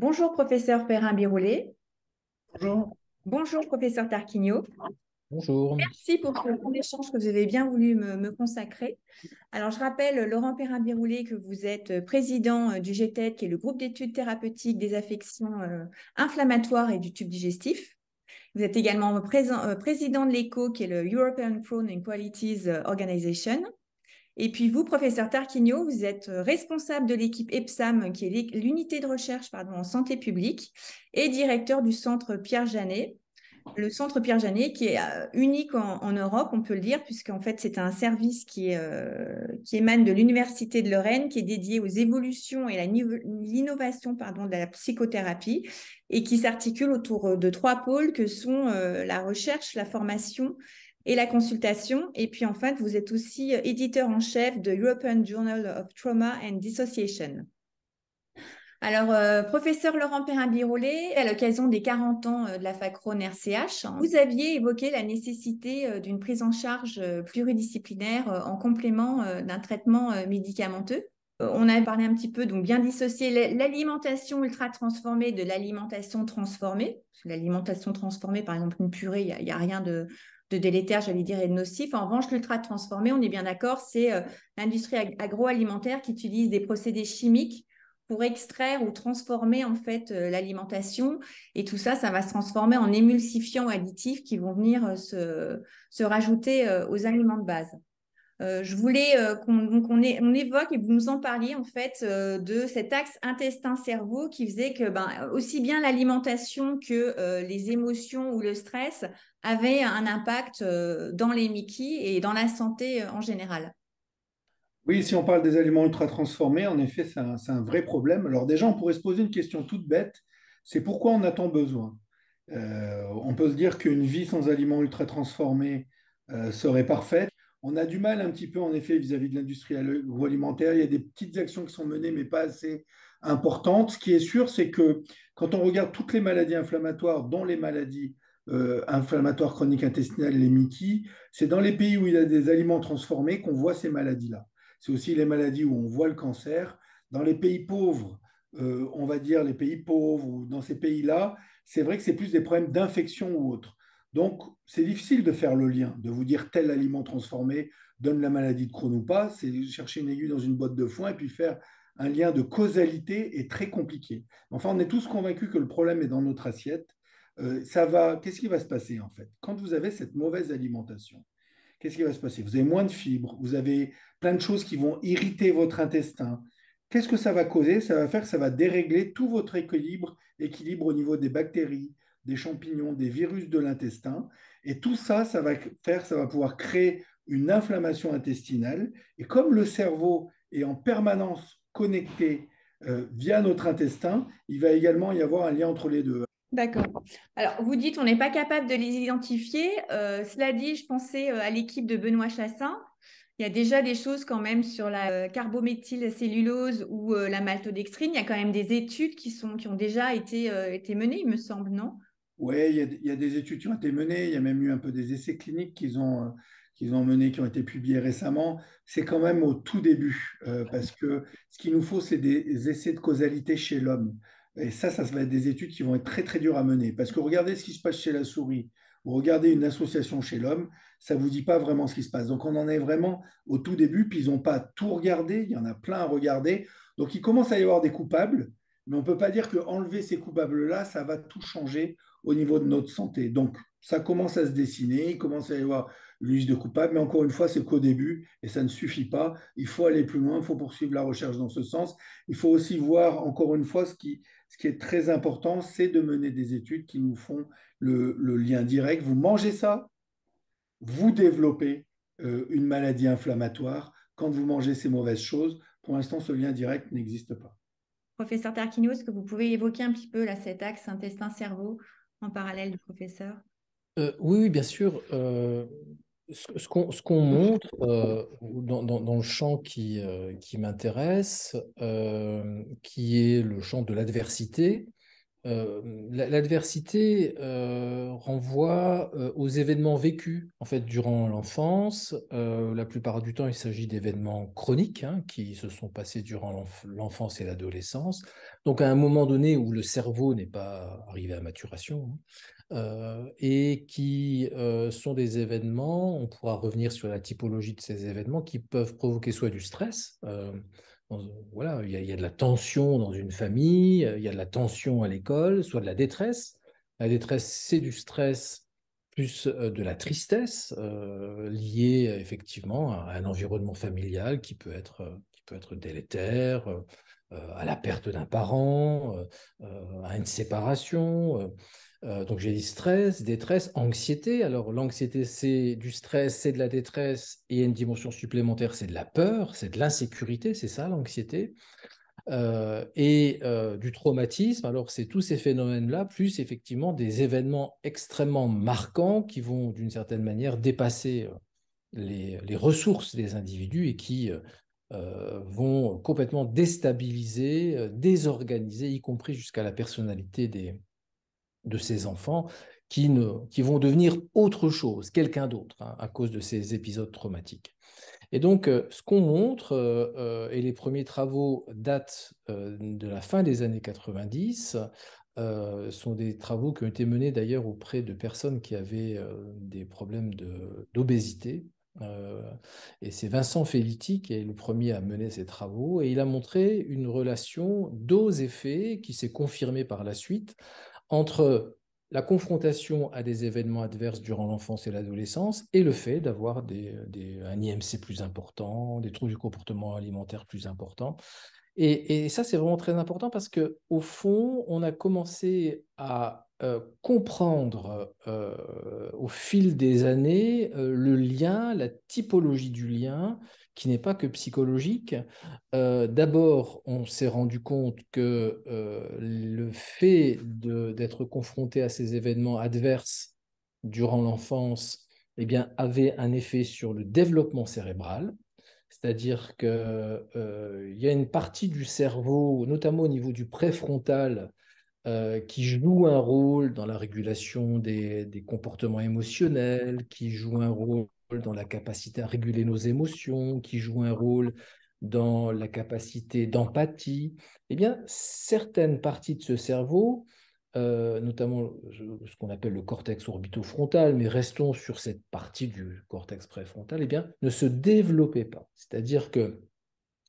Bonjour, professeur Perrin-Biroulet. Bonjour. Bonjour, professeur Tarquinio. Bonjour. Merci pour ce long échange que vous avez bien voulu me consacrer. Alors, je rappelle, Laurent Perrin-Biroulet, que vous êtes président du GTED, qui est le groupe d'études thérapeutiques des affections inflammatoires et du tube digestif. Vous êtes également président de l'ECHO, qui est le European Crohn and Qualities Organization. Et puis vous, professeur Tarquinio, vous êtes responsable de l'équipe EPSAM, qui est l'unité de recherche en santé publique, et directeur du centre Pierre Janet. Le centre Pierre Janet, qui est unique en Europe, on peut le dire, puisqu'en fait, c'est un service qui émane de l'Université de Lorraine, qui est dédié aux évolutions et l'innovation de la psychothérapie, et qui s'articule autour de trois pôles que sont la recherche, la formation et la consultation. Et puis, en fait, vous êtes aussi éditeur en chef de European Journal of Trauma and Dissociation. Alors, professeur Laurent Perrin-Biroulet, à l'occasion des 40 ans de la Facron RCH, vous aviez évoqué la nécessité d'une prise en charge pluridisciplinaire en complément d'un traitement médicamenteux. On a parlé un petit peu, donc bien dissocier l'alimentation ultra transformée de l'alimentation transformée. Parce que l'alimentation transformée, par exemple, une purée, il y a rien de délétère, j'allais dire, et de nocif. En revanche, l'ultra transformé, on est bien d'accord, c'est l'industrie agroalimentaire qui utilise des procédés chimiques pour extraire ou transformer en fait l'alimentation. Et tout ça, ça va se transformer en émulsifiants ou additifs qui vont venir se rajouter aux aliments de base. Je voulais on évoque et vous nous en parliez en fait de cet axe intestin-cerveau qui faisait que aussi bien l'alimentation que les émotions ou le stress avaient un impact dans les Mickey et dans la santé en général. Oui, si on parle des aliments ultra transformés, en effet, c'est un vrai problème. Alors déjà, on pourrait se poser une question toute bête, c'est pourquoi on a tant besoin? On peut se dire qu'une vie sans aliments ultra transformés serait parfaite. On a du mal un petit peu, en effet, vis-à-vis de l'industrie agroalimentaire. Il y a des petites actions qui sont menées, mais pas assez importantes. Ce qui est sûr, c'est que quand on regarde toutes les maladies inflammatoires, dont les maladies inflammatoires chroniques intestinales, les MICI, c'est dans les pays où il y a des aliments transformés qu'on voit ces maladies-là. C'est aussi les maladies où on voit le cancer. Dans les pays pauvres, on va dire les pays pauvres, ou dans ces pays-là, c'est vrai que c'est plus des problèmes d'infection ou autre. Donc, c'est difficile de faire le lien, de vous dire tel aliment transformé donne la maladie de Crohn ou pas. C'est chercher une aiguille dans une botte de foin et puis faire un lien de causalité est très compliqué. Enfin, on est tous convaincus que le problème est dans notre assiette. Qu'est-ce qui va se passer en fait? Quand vous avez cette mauvaise alimentation, qu'est-ce qui va se passer? Vous avez moins de fibres, vous avez plein de choses qui vont irriter votre intestin. Qu'est-ce que ça va causer? Ça va faire que ça va dérégler tout votre équilibre au niveau des bactéries, des champignons, des virus de l'intestin. Et tout ça, ça va pouvoir créer une inflammation intestinale. Et comme le cerveau est en permanence connecté via notre intestin, il va également y avoir un lien entre les deux. D'accord. Alors, vous dites on n'est pas capable de les identifier. Cela dit, je pensais à l'équipe de Benoît Chassin. Il y a déjà des choses quand même sur la carbométhylcellulose ou la maltodextrine. Il y a quand même des études qui ont déjà été menées, il me semble, non? Oui, il y a des études qui ont été menées, il y a même eu un peu des essais cliniques qu'ils ont menés, qui ont été publiés récemment. C'est quand même au tout début, parce que ce qu'il nous faut, c'est des essais de causalité chez l'homme. Et ça va être des études qui vont être très, très dures à mener. Parce que regardez ce qui se passe chez la souris, ou regardez une association chez l'homme, ça ne vous dit pas vraiment ce qui se passe. Donc on en est vraiment au tout début, puis ils n'ont pas tout regardé, il y en a plein à regarder. Donc il commence à y avoir des coupables, mais on ne peut pas dire qu'enlever ces coupables-là, ça va tout changer au niveau de notre santé. Donc, ça commence à se dessiner, il commence à y avoir une liste de coupables, mais encore une fois, c'est qu'au début et ça ne suffit pas. Il faut aller plus loin, il faut poursuivre la recherche dans ce sens. Il faut aussi voir, encore une fois, ce qui est très important, c'est de mener des études qui nous font le lien direct. Vous mangez ça, vous développez une maladie inflammatoire. Quand vous mangez ces mauvaises choses, pour l'instant, ce lien direct n'existe pas. Professeur Tarquinio, est-ce que vous pouvez évoquer un petit peu là, cet axe intestin-cerveau en parallèle du professeur? Oui, oui, bien sûr. Ce qu'on montre dans le champ qui m'intéresse, qui est le champ de l'adversité, l'adversité renvoie aux événements vécus en fait durant l'enfance. La plupart du temps, il s'agit d'événements chroniques hein, qui se sont passés durant l'enfance et l'adolescence. Donc à un moment donné où le cerveau n'est pas arrivé à maturation, hein, et qui sont des événements, on pourra revenir sur la typologie de ces événements, qui peuvent provoquer soit du stress, voilà, il y a de la tension dans une famille, il y a de la tension à l'école, soit de la détresse. La détresse, c'est du stress plus de la tristesse liée effectivement à un environnement familial qui peut être délétère, à la perte d'un parent, à une séparation. Donc j'ai dit stress, détresse, anxiété. Alors l'anxiété, c'est du stress, c'est de la détresse, et il y a une dimension supplémentaire, c'est de la peur, c'est de l'insécurité, c'est ça l'anxiété. Du traumatisme, alors c'est tous ces phénomènes-là, plus effectivement des événements extrêmement marquants qui vont d'une certaine manière dépasser les ressources des individus et qui vont complètement déstabiliser, désorganiser, y compris jusqu'à la personnalité de ces enfants qui vont devenir autre chose, quelqu'un d'autre, hein, à cause de ces épisodes traumatiques. Et donc, ce qu'on montre, et les premiers travaux datent de la fin des années 90, sont des travaux qui ont été menés d'ailleurs auprès de personnes qui avaient des problèmes d'obésité. Et c'est Vincent Felitti qui est le premier à mener ces travaux, et il a montré une relation dose-effet qui s'est confirmée par la suite entre la confrontation à des événements adverses durant l'enfance et l'adolescence et le fait d'avoir un IMC plus important, des troubles du comportement alimentaire plus importants. Et ça, c'est vraiment très important parce qu'au fond, on a commencé à comprendre au fil des années le lien, la typologie du lien, qui n'est pas que psychologique. D'abord, on s'est rendu compte que le fait d'être confronté à ces événements adverses durant l'enfance, eh bien, avait un effet sur le développement cérébral. C'est-à-dire qu'il y a une partie du cerveau, notamment au niveau du préfrontal, qui joue un rôle dans la régulation des comportements émotionnels, qui joue un rôle dans la capacité à réguler nos émotions, qui joue un rôle dans la capacité d'empathie. Eh bien, certaines parties de ce cerveau, notamment ce qu'on appelle le cortex orbitofrontal, mais restons sur cette partie du cortex préfrontal, eh bien, ne se développaient pas. C'est-à-dire que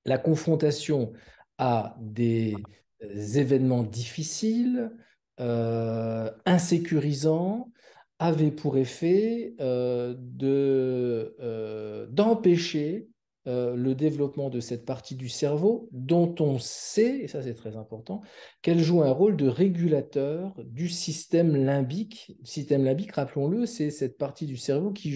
la confrontation à des événements difficiles, insécurisants, avait pour effet d'empêcher le développement de cette partie du cerveau dont on sait, et ça c'est très important, qu'elle joue un rôle de régulateur du système limbique. Le système limbique, rappelons-le, c'est cette partie du cerveau qui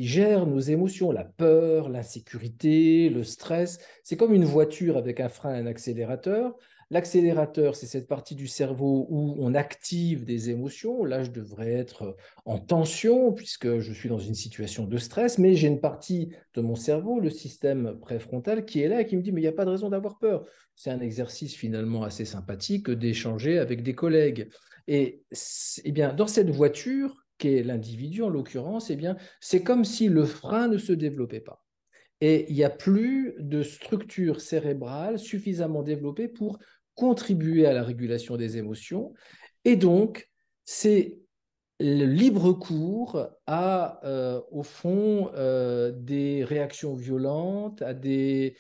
gère nos émotions, la peur, l'insécurité, le stress. C'est comme une voiture avec un frein et un accélérateur. L'accélérateur, c'est cette partie du cerveau où on active des émotions. Là, je devrais être en tension puisque je suis dans une situation de stress, mais j'ai une partie de mon cerveau, le système préfrontal, qui est là et qui me dit, mais il n'y a pas de raison d'avoir peur. C'est un exercice finalement assez sympathique d'échanger avec des collègues. Et eh bien, dans cette voiture, qu'est l'individu en l'occurrence, eh bien, c'est comme si le frein ne se développait pas. Et il n'y a plus de structure cérébrale suffisamment développée pour contribuer à la régulation des émotions. Et donc, c'est le libre cours au fond, des réactions violentes, à des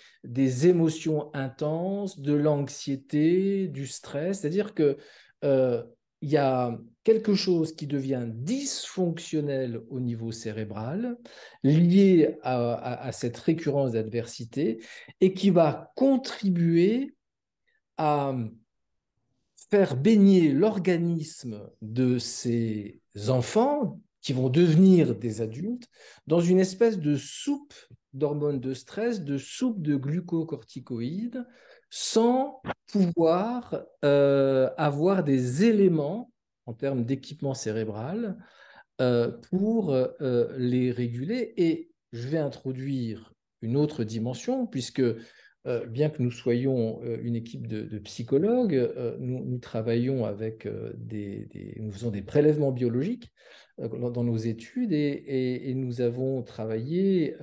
émotions intenses, de l'anxiété, du stress. C'est-à-dire que il y a quelque chose qui devient dysfonctionnel au niveau cérébral, lié à cette récurrence d'adversité, et qui va contribuer à faire baigner l'organisme de ces enfants qui vont devenir des adultes dans une espèce de soupe d'hormones de stress, de soupe de glucocorticoïdes, sans pouvoir avoir des éléments en termes d'équipement cérébral pour les réguler. Et je vais introduire une autre dimension, puisque bien que nous soyons une équipe de psychologues, nous travaillons avec nous faisons des prélèvements biologiques dans nos études et nous avons travaillé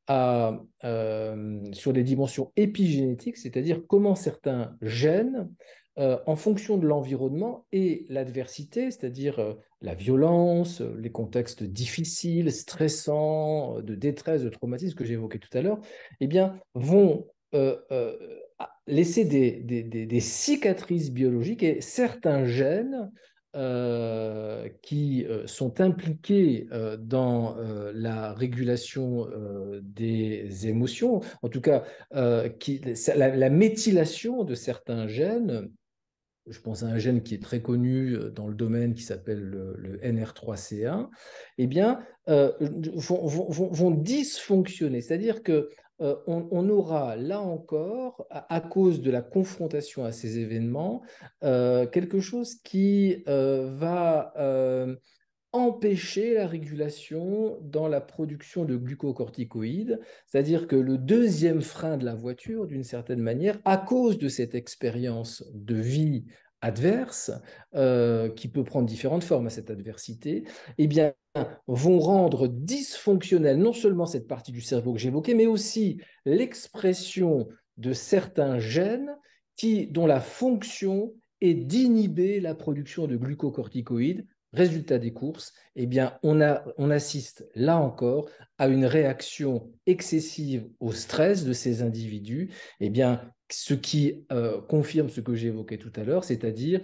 sur les dimensions épigénétiques, c'est-à-dire comment certains gènes, en fonction de l'environnement et l'adversité, c'est-à-dire la violence, les contextes difficiles, stressants, de détresse, de traumatisme que j'évoquais tout à l'heure, eh bien, vont laisser des cicatrices biologiques et certains gènes qui sont impliqués dans la régulation des émotions, en tout cas la méthylation de certains gènes. Je pense à un gène qui est très connu dans le domaine qui s'appelle le NR3C1, eh bien, vont dysfonctionner. C'est-à-dire que on aura là encore, à cause de la confrontation à ces événements, quelque chose qui va empêcher la régulation dans la production de glucocorticoïdes, c'est-à-dire que le deuxième frein de la voiture, d'une certaine manière, à cause de cette expérience de vie adverse, qui peut prendre différentes formes à cette adversité, eh bien, vont rendre dysfonctionnelle non seulement cette partie du cerveau que j'évoquais, mais aussi l'expression de certains gènes dont la fonction est d'inhiber la production de glucocorticoïdes. Résultat des courses, eh bien, on assiste là encore à une réaction excessive au stress de ces individus, eh bien, ce qui confirme ce que j'évoquais tout à l'heure, c'est-à-dire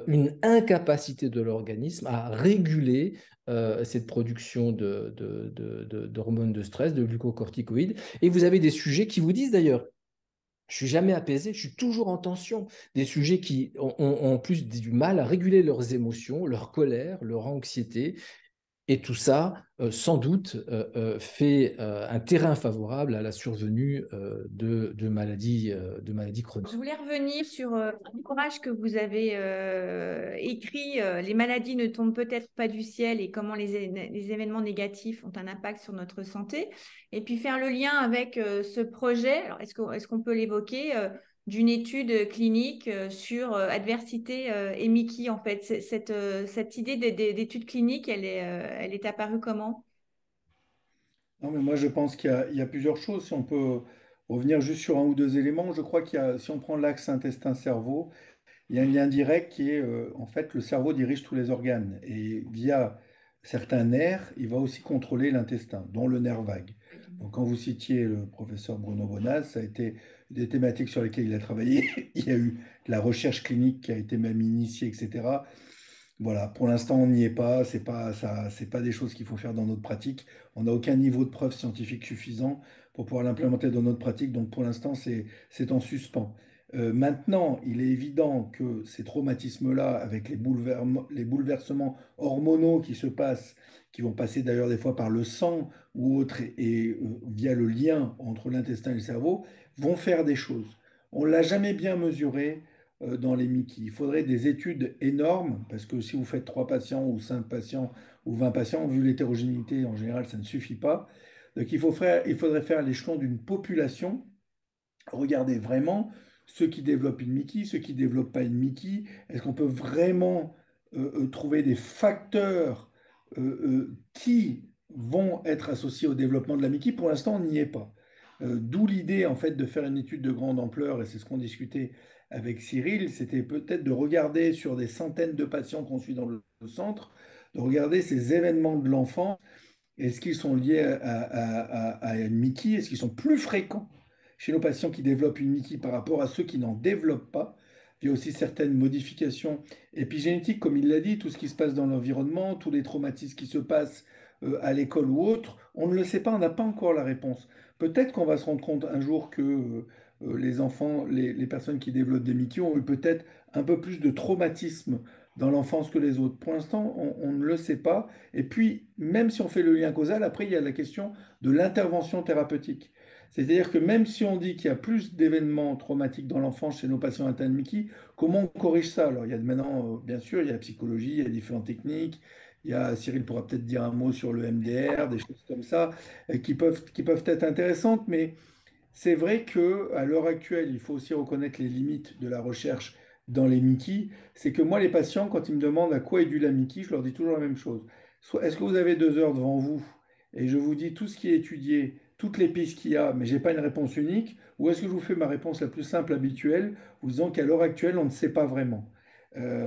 une incapacité de l'organisme à réguler cette production d'hormones de stress, de glucocorticoïdes. Et vous avez des sujets qui vous disent d'ailleurs, je suis jamais apaisé, je suis toujours en tension. Des sujets qui ont en plus du mal à réguler leurs émotions, leur colère, leur anxiété. Et tout ça, sans doute, fait un terrain favorable à la survenue de maladies chroniques. Je voulais revenir sur un ouvrage que vous avez écrit, Les maladies ne tombent peut-être pas du ciel et comment les événements négatifs ont un impact sur notre santé. Et puis faire le lien avec ce projet. Alors, est-ce qu'on peut l'évoquer d'une étude clinique sur adversité et Mickey, en fait. Cette idée d'étude clinique, elle est apparue comment? Non, mais moi je pense qu'il y a plusieurs choses. Si on peut revenir juste sur un ou deux éléments, je crois si on prend l'axe intestin-cerveau, il y a un lien direct qui est, en fait, le cerveau dirige tous les organes. Et via certains nerfs, il va aussi contrôler l'intestin, dont le nerf vague. Donc, quand vous citiez le professeur Bruno Bonaz, ça a été des thématiques sur lesquelles il a travaillé. Il y a eu de la recherche clinique qui a été même initiée, etc. Voilà, pour l'instant, on n'y est pas. C'est pas ça, c'est pas des choses qu'il faut faire dans notre pratique. On n'a aucun niveau de preuve scientifique suffisant pour pouvoir l'implémenter dans notre pratique. Donc, pour l'instant, c'est en suspens. Maintenant, il est évident que ces traumatismes-là, avec les bouleversements hormonaux qui se passent, qui vont passer d'ailleurs des fois par le sang ou autre, et via le lien entre l'intestin et le cerveau, vont faire des choses. On ne l'a jamais bien mesuré dans les Mickey. Il faudrait des études énormes, parce que si vous faites 3 patients ou 5 patients ou 20 patients, vu l'hétérogénéité, en général, ça ne suffit pas. Donc il faudrait faire l'échelon d'une population, regarder vraiment ceux qui développent une Mickey, ceux qui ne développent pas une Mickey. Est-ce qu'on peut vraiment trouver des facteurs qui vont être associés au développement de la Mickey? Pour l'instant, on n'y est pas. D'où l'idée en fait de faire une étude de grande ampleur, et c'est ce qu'on discutait avec Cyril, c'était peut-être de regarder sur des centaines de patients qu'on suit dans le centre, de regarder ces événements de l'enfant. Est-ce qu'ils sont liés à une Mickey? Est-ce qu'ils sont plus fréquents chez nos patients qui développent une Mickey par rapport à ceux qui n'en développent pas? Il y a aussi certaines modifications épigénétiques, comme il l'a dit, tout ce qui se passe dans l'environnement, tous les traumatismes qui se passent à l'école ou autre. On ne le sait pas, on n'a pas encore la réponse. Peut-être qu'on va se rendre compte un jour que les enfants, les personnes qui développent des Mickey ont eu peut-être un peu plus de traumatisme dans l'enfance que les autres. Pour l'instant, on ne le sait pas. Et puis, même si on fait le lien causal, après, il y a la question de l'intervention thérapeutique. C'est-à-dire que même si on dit qu'il y a plus d'événements traumatiques dans l'enfance chez nos patients atteints de Mickey, comment on corrige ça? Alors, il y a maintenant, bien sûr, il y a la psychologie, il y a différentes techniques. Cyril pourra peut-être dire un mot sur le MDR, des choses comme ça, qui peuvent être intéressantes, mais c'est vrai qu'à l'heure actuelle, il faut aussi reconnaître les limites de la recherche dans les Mickey. C'est que moi, les patients, quand ils me demandent à quoi est dû la Mickey, je leur dis toujours la même chose. Est-ce que vous avez 2 heures devant vous et je vous dis tout ce qui est étudié, toutes les pistes qu'il y a, mais je n'ai pas une réponse unique, ou est-ce que je vous fais ma réponse la plus simple habituelle, vous disant qu'à l'heure actuelle, on ne sait pas vraiment.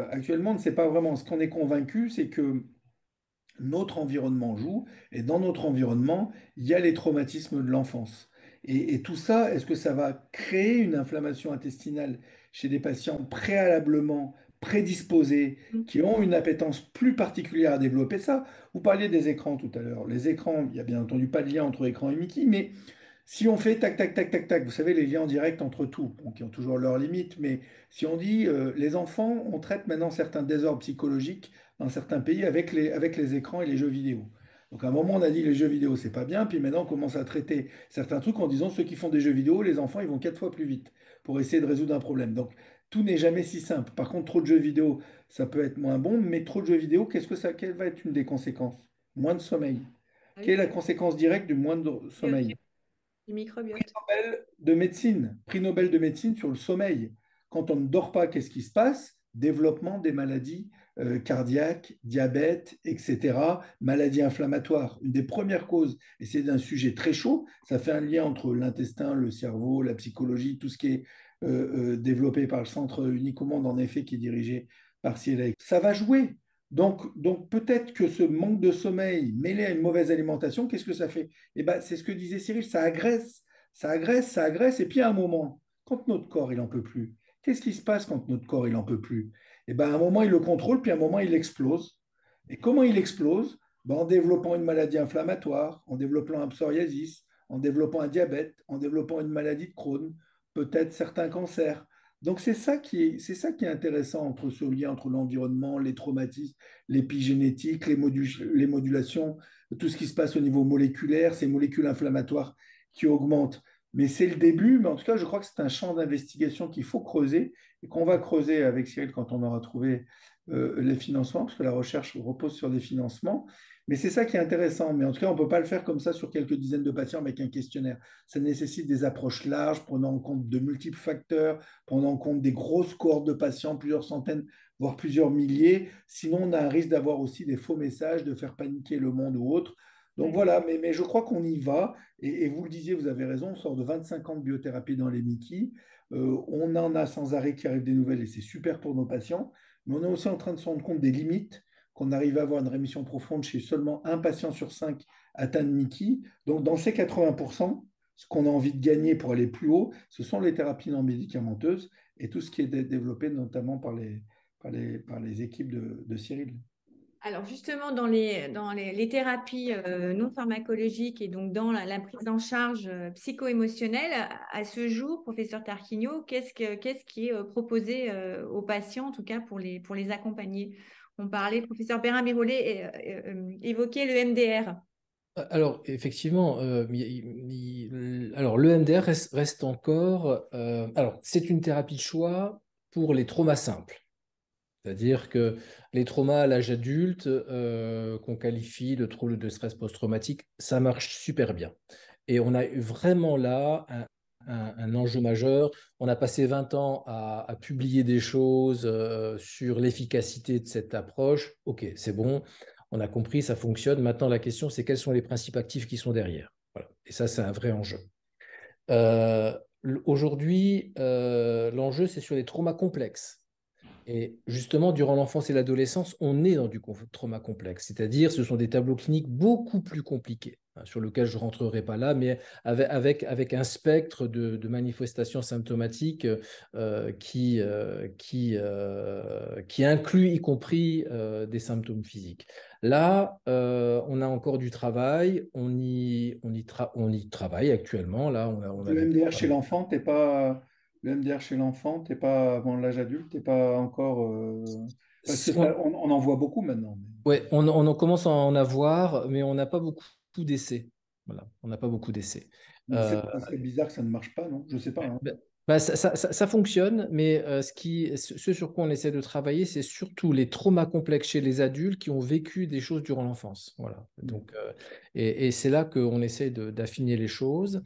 Actuellement, on ne sait pas vraiment. Ce qu'on est convaincu, c'est que notre environnement joue, et dans notre environnement, il y a les traumatismes de l'enfance. Et tout ça, est-ce que ça va créer une inflammation intestinale chez des patients préalablement prédisposés, qui ont une appétence plus particulière à développer ça? Vous parliez des écrans tout à l'heure. Les écrans, il n'y a bien entendu pas de lien entre écran et Mickey, mais si on fait tac, tac, tac, tac, tac, vous savez, les liens directs entre tout, bon, qui ont toujours leurs limites, mais si on dit les enfants, on traite maintenant certains désordres psychologiques dans certains pays avec les écrans et les jeux vidéo. Donc à un moment, on a dit les jeux vidéo, c'est pas bien, puis maintenant, on commence à traiter certains trucs en disant ceux qui font des jeux vidéo, les enfants, ils vont 4 fois plus vite pour essayer de résoudre un problème. Donc tout n'est jamais si simple. Par contre, trop de jeux vidéo, ça peut être moins bon, mais trop de jeux vidéo, quelle va être une des conséquences? Moins de sommeil. Ah Quelle oui, est la conséquence directe du moins de sommeil? du microbiote. Prix Nobel de médecine sur le sommeil. Quand on ne dort pas, qu'est-ce qui se passe? Développement des maladies cardiaques, diabète, etc., maladies inflammatoires. Une des premières causes, et c'est un sujet très chaud, ça fait un lien entre l'intestin, le cerveau, la psychologie, tout ce qui est développé par le Centre unique au monde, en effet, qui est dirigé par Cyril. Ça va jouer. Donc peut-être que ce manque de sommeil mêlé à une mauvaise alimentation, qu'est-ce que ça fait? Eh ben, c'est ce que disait Cyril, ça agresse, ça agresse, ça agresse, et puis à un moment, quand notre corps il en peut plus, qu'est-ce qui se passe quand notre corps il en peut plus? Eh ben, à un moment il le contrôle, puis à un moment il explose. Et comment il explose? Ben, en développant une maladie inflammatoire, en développant un psoriasis, en développant un diabète, en développant une maladie de Crohn, peut-être certains cancers. Donc c'est ça qui est intéressant entre ce lien entre l'environnement, les traumatismes, l'épigénétique, les modulations, tout ce qui se passe au niveau moléculaire, ces molécules inflammatoires qui augmentent. Mais c'est le début, mais en tout cas, je crois que c'est un champ d'investigation qu'il faut creuser et qu'on va creuser avec Cyril quand on aura trouvé les financements, parce que la recherche repose sur des financements. Mais c'est ça qui est intéressant. Mais en tout cas, on ne peut pas le faire comme ça sur quelques dizaines de patients avec un questionnaire. Ça nécessite des approches larges, prenant en compte de multiples facteurs, prenant en compte des grosses cohortes de patients, plusieurs centaines, voire plusieurs milliers. Sinon, on a un risque d'avoir aussi des faux messages, de faire paniquer le monde ou autre. Donc Ouais. voilà, mais je crois qu'on y va. Et vous le disiez, vous avez raison, on sort de 25 ans de biothérapie dans les Mickey. On en a sans arrêt qui arrivent des nouvelles et c'est super pour nos patients. Mais on est aussi en train de se rendre compte des limites, qu'on arrive à avoir une rémission profonde chez seulement un patient sur 5 atteint de Mickey. Donc dans ces 80%, ce qu'on a envie de gagner pour aller plus haut, ce sont les thérapies non médicamenteuses et tout ce qui est développé notamment par les équipes de Cyril. Alors justement, dans les thérapies non pharmacologiques et donc dans la prise en charge psycho-émotionnelle, à ce jour, professeur Tarquinio, qu'est-ce qui est proposé aux patients, en tout cas pour les accompagner? On parlait, professeur Perrin-Biroulet évoquait le MDR. Alors, effectivement, alors, le MDR reste encore. Alors, c'est une thérapie de choix pour les traumas simples. C'est-à-dire que les traumas à l'âge adulte, qu'on qualifie de troubles de stress post-traumatique, ça marche super bien. Et on a eu vraiment là un enjeu majeur. On a passé 20 ans à publier des choses sur l'efficacité de cette approche. OK, c'est bon, on a compris, ça fonctionne. Maintenant, la question, c'est quels sont les principes actifs qui sont derrière. Voilà. Et ça, c'est un vrai enjeu. Euh, Aujourd'hui, l'enjeu, c'est sur les traumas complexes. Et justement, durant l'enfance et l'adolescence, on est dans du trauma complexe, c'est-à-dire ce sont des tableaux cliniques beaucoup plus compliqués, hein, sur lesquels je ne rentrerai pas là, mais avec un spectre de manifestations symptomatiques qui inclut y compris des symptômes physiques. Là, on a encore du travail, on y travaille actuellement. Là, on a Le des MDR chez programmes. l'enfant, le MDR chez l'enfant, t'es pas avant l'âge adulte, t'es pas encore parce que ça, on en voit beaucoup maintenant. Ouais, on en commence à en avoir, mais on n'a pas beaucoup d'essais. Voilà, on n'a pas beaucoup d'essais. Mais Euh, ça serait bizarre que ça ne marche pas, non? Je sais pas, hein. ben, ben, ça fonctionne, mais ce sur quoi on essaie de travailler, c'est surtout les traumas complexes chez les adultes qui ont vécu des choses durant l'enfance. Voilà. Donc, et c'est là qu'on essaie d'affiner les choses.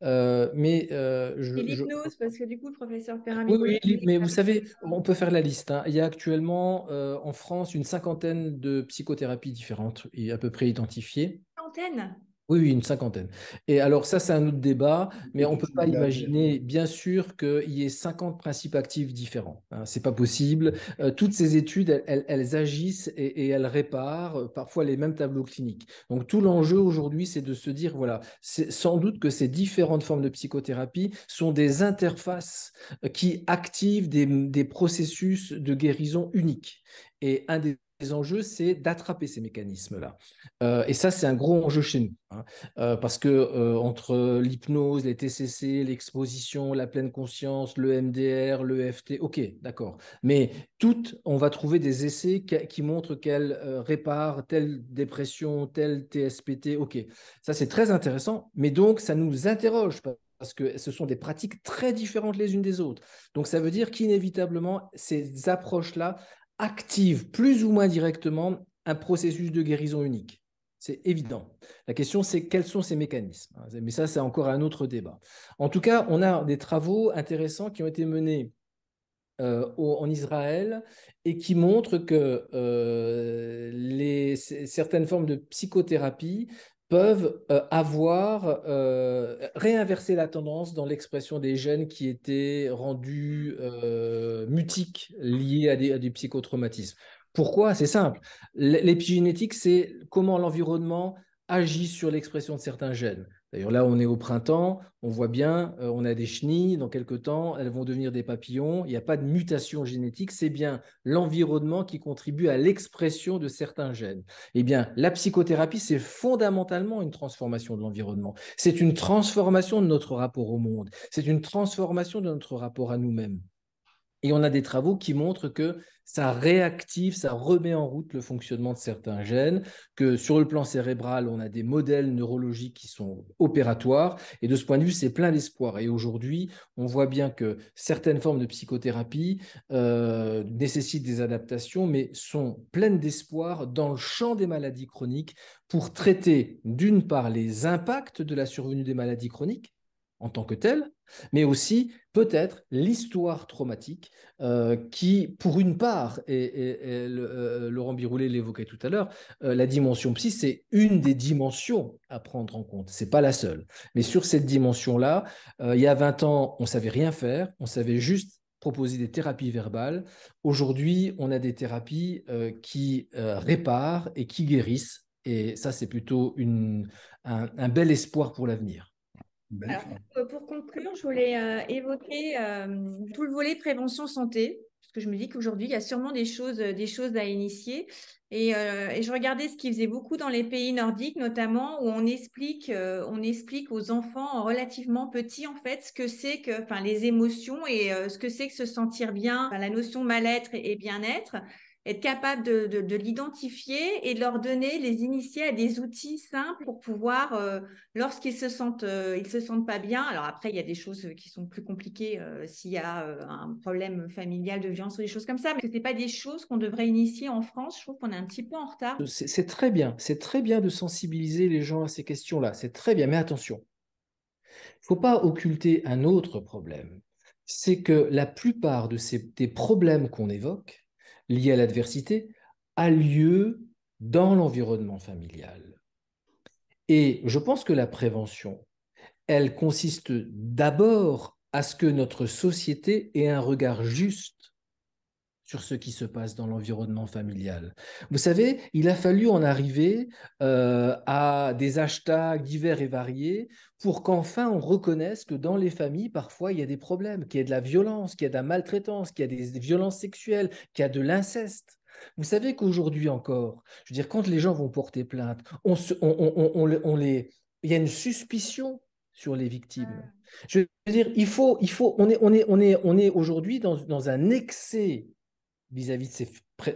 Et l'hypnose, parce que du coup, le professeur Perrin Oui, oui, mais vous savez, on peut faire la liste, hein. Il y a actuellement en France une cinquantaine de psychothérapies différentes et à peu près identifiées. antenne. Oui, oui, une cinquantaine. Et alors ça, c'est un autre débat, mais on ne peut pas Utilisable. imaginer, bien sûr, qu'il y ait 50 principes actifs différents, hein. Ce n'est pas possible. Toutes ces études, elles agissent et elles réparent parfois les mêmes tableaux cliniques. Donc tout l'enjeu aujourd'hui, c'est de se dire, voilà, c'est sans doute que ces différentes formes de psychothérapie sont des interfaces qui activent des processus de guérison uniques. Et un des enjeux, c'est d'attraper ces mécanismes-là. Et ça, c'est un gros enjeu chez nous, hein. Parce que entre l'hypnose, les TCC, l'exposition, la pleine conscience, le MDR, le EFT, ok, d'accord. Mais toutes, on va trouver des essais qui montrent qu'elles réparent telle dépression, tel TSPT, ok. Ça, c'est très intéressant, mais donc, ça nous interroge parce que ce sont des pratiques très différentes les unes des autres. Donc, ça veut dire qu'inévitablement, ces approches-là activent plus ou moins directement un processus de guérison unique. C'est évident. La question, c'est quels sont ces mécanismes. Mais ça, c'est encore un autre débat. En tout cas, on a des travaux intéressants qui ont été menés en Israël et qui montrent que certaines formes de psychothérapie peuvent réinverser la tendance dans l'expression des gènes qui étaient rendus mutiques liés à des psychotraumatismes. Pourquoi? C'est simple. L'épigénétique, c'est comment l'environnement agit sur l'expression de certains gènes. D'ailleurs, là, on est au printemps, on voit bien, on a des chenilles, dans quelques temps, elles vont devenir des papillons. Il n'y a pas de mutation génétique, c'est bien l'environnement qui contribue à l'expression de certains gènes. Eh bien, la psychothérapie, c'est fondamentalement une transformation de l'environnement. C'est une transformation de notre rapport au monde. C'est une transformation de notre rapport à nous-mêmes. Et on a des travaux qui montrent que ça réactive, ça remet en route le fonctionnement de certains gènes, que sur le plan cérébral, on a des modèles neurologiques qui sont opératoires. Et de ce point de vue, c'est plein d'espoir. Et aujourd'hui, on voit bien que certaines formes de psychothérapie nécessitent des adaptations, mais sont pleines d'espoir dans le champ des maladies chroniques pour traiter, d'une part, les impacts de la survenue des maladies chroniques en tant que telles, mais aussi peut-être l'histoire traumatique qui, pour une part, et Laurent Biroulet l'évoquait tout à l'heure, la dimension psy, c'est une des dimensions à prendre en compte. Ce n'est pas la seule. Mais sur cette dimension-là, il y a 20 ans, on ne savait rien faire, on savait juste proposer des thérapies verbales. Aujourd'hui, on a des thérapies qui réparent et qui guérissent. Et ça, c'est plutôt un bel espoir pour l'avenir. Alors, pour conclure, je voulais évoquer tout le volet prévention santé, parce que je me dis qu'aujourd'hui, il y a sûrement des choses à initier. Et je regardais ce qu'ils faisaient beaucoup dans les pays nordiques, notamment, où on explique aux enfants relativement petits, en fait, ce que c'est que, enfin, les émotions et ce que c'est que se sentir bien, enfin, la notion mal-être et bien-être. Être capable de l'identifier et de leur donner, les initier à des outils simples pour pouvoir lorsqu'ils ils se sentent pas bien. Alors après, il y a des choses qui sont plus compliquées s'il y a un problème familial de violence ou des choses comme ça, mais c'est pas des choses qu'on devrait initier en France. Je trouve qu'on est un petit peu en retard. C'est très bien de sensibiliser les gens à ces questions-là, c'est très bien, mais attention, il ne faut pas occulter un autre problème, c'est que la plupart des problèmes qu'on évoque liés à l'adversité a lieu dans l'environnement familial. Et je pense que la prévention, elle consiste d'abord à ce que notre société ait un regard juste sur ce qui se passe dans l'environnement familial. Vous savez, il a fallu en arriver à des hashtags divers et variés pour qu'enfin on reconnaisse que dans les familles, parfois, il y a des problèmes, qu'il y a de la violence, qu'il y a de la maltraitance, qu'il y a des violences sexuelles, qu'il y a de l'inceste. Vous savez qu'aujourd'hui encore, je veux dire, quand les gens vont porter plainte, il y a une suspicion sur les victimes. Je veux dire, on est aujourd'hui dans un excès vis-à-vis de ces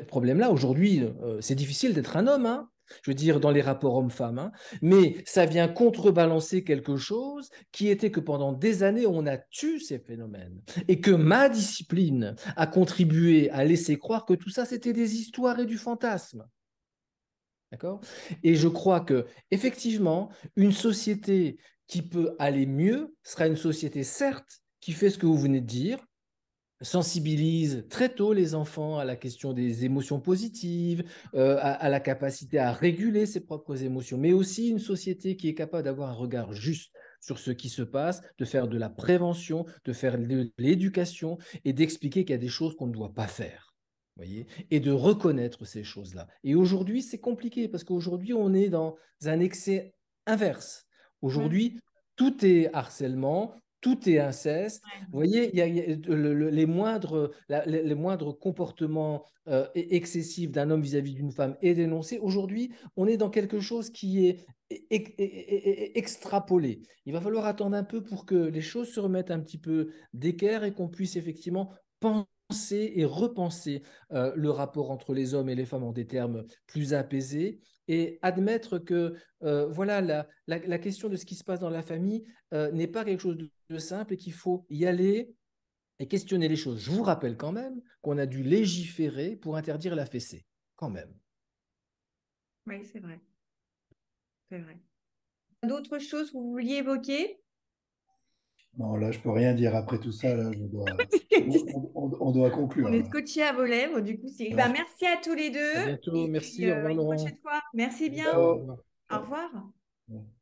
problèmes-là. Aujourd'hui, c'est difficile d'être un homme, hein, je veux dire, dans les rapports hommes-femmes, hein, mais ça vient contrebalancer quelque chose qui était que pendant des années, on a tué ces phénomènes et que ma discipline a contribué à laisser croire que tout ça, c'était des histoires et du fantasme. D'accord? Et je crois que effectivement, une société qui peut aller mieux sera une société, certes, qui fait ce que vous venez de dire, sensibilise très tôt les enfants à la question des émotions positives, à la capacité à réguler ses propres émotions, mais aussi une société qui est capable d'avoir un regard juste sur ce qui se passe, de faire de la prévention, de faire de l'éducation et d'expliquer qu'il y a des choses qu'on ne doit pas faire. Voyez, et de reconnaître ces choses-là. Et aujourd'hui, c'est compliqué parce qu'aujourd'hui, on est dans un excès inverse. Aujourd'hui, tout est harcèlement, tout est inceste. Vous voyez, il y a les moindres comportements excessifs d'un homme vis-à-vis d'une femme est dénoncé. Aujourd'hui, on est dans quelque chose qui est extrapolé. Il va falloir attendre un peu pour que les choses se remettent un petit peu d'équerre et qu'on puisse effectivement penser et repenser le rapport entre les hommes et les femmes en des termes plus apaisés et admettre que voilà, la question de ce qui se passe dans la famille n'est pas quelque chose de simple et qu'il faut y aller et questionner les choses. Je vous rappelle quand même qu'on a dû légiférer pour interdire la fessée, quand même. Oui, c'est vrai. C'est vrai. D'autres choses que vous vouliez évoquer? Non, là, je peux rien dire après tout ça. Là, on doit conclure. On est Là. scotché à vos lèvres, du coup, c'est. Bah, merci à tous les deux. À bientôt. Et puis, Merci. Au revoir, une Laurent. prochaine fois. Merci À bien. bientôt. Au Ciao. revoir. Au revoir. Ouais.